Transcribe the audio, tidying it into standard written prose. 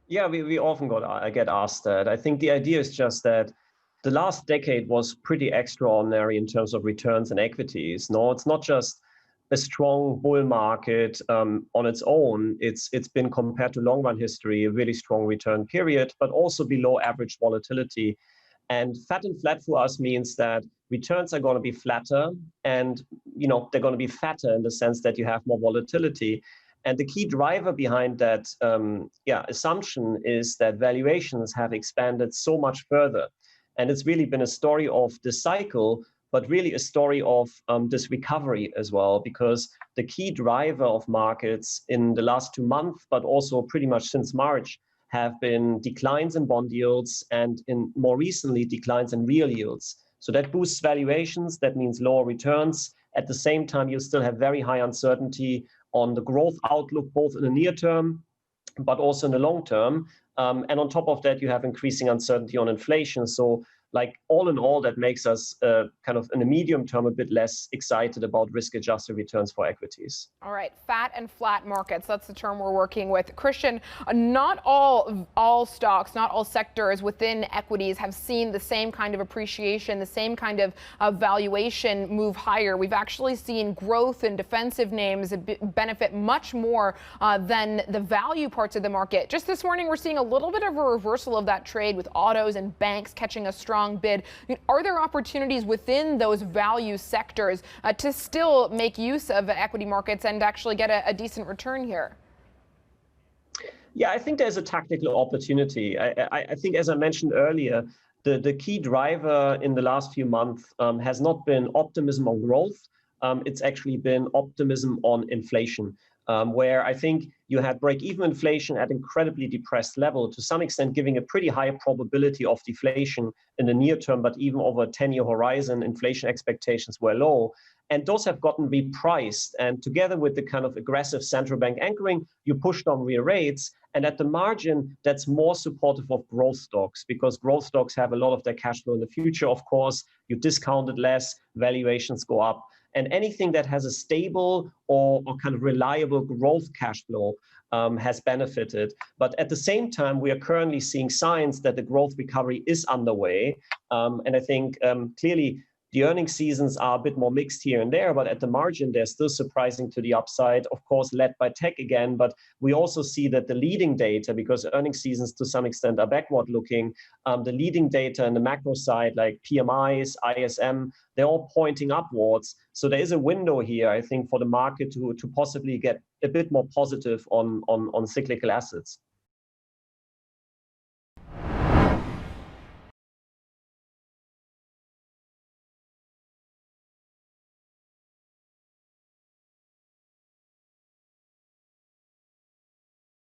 Yeah, we often get asked that. I think the idea is just that the last decade was pretty extraordinary in terms of returns and equities. No, it's not just a strong bull market on its own. It's been, compared to long run history, a really strong return period, but also below average volatility. And fat and flat for us means that returns are going to be flatter, and they're going to be fatter in the sense that you have more volatility. And the key driver behind that assumption is that valuations have expanded so much further. And it's really been a story of the cycle, but really a story of this recovery as well, because the key driver of markets in the last 2 months, but also pretty much since March, have been declines in bond yields and, in more recently, declines in real yields. So that boosts valuations. That means lower returns. At the same time, you still have very high uncertainty on the growth outlook, both in the near term, but also in the long term. And on top of that, you have increasing uncertainty on inflation. So, like, all in all, that makes us kind of in the medium term a bit less excited about risk-adjusted returns for equities. All right, fat and flat markets, that's the term we're working with. Christian, not all stocks, not all sectors within equities have seen the same kind of appreciation, the same kind of valuation move higher. We've actually seen growth in defensive names benefit much more than the value parts of the market. Just this morning, we're seeing a little bit of a reversal of that trade, with autos and banks catching a strong bid. Are there opportunities within those value sectors to still make use of equity markets and actually get a decent return here? Yeah, I think there's a tactical opportunity. I think, as I mentioned earlier, the key driver in the last few months has not been optimism on growth. It's actually been optimism on inflation, where I think you had break-even inflation at incredibly depressed level, to some extent giving a pretty high probability of deflation in the near term, but even over a 10-year horizon, inflation expectations were low. And those have gotten repriced. And together with the kind of aggressive central bank anchoring, you pushed on real rates. And at the margin, that's more supportive of growth stocks, because growth stocks have a lot of their cash flow in the future. Of course, you discount it less, valuations go up. And anything that has a stable or kind of reliable growth cash flow has benefited. But at the same time, we are currently seeing signs that the growth recovery is underway. And I think clearly the earnings seasons are a bit more mixed here and there, but at the margin, they're still surprising to the upside, of course, led by tech again. But we also see that the leading data, because earnings seasons to some extent are backward looking, the leading data in the macro side, like PMIs, ISM, they're all pointing upwards. So there is a window here, I think, for the market to possibly get a bit more positive on cyclical assets.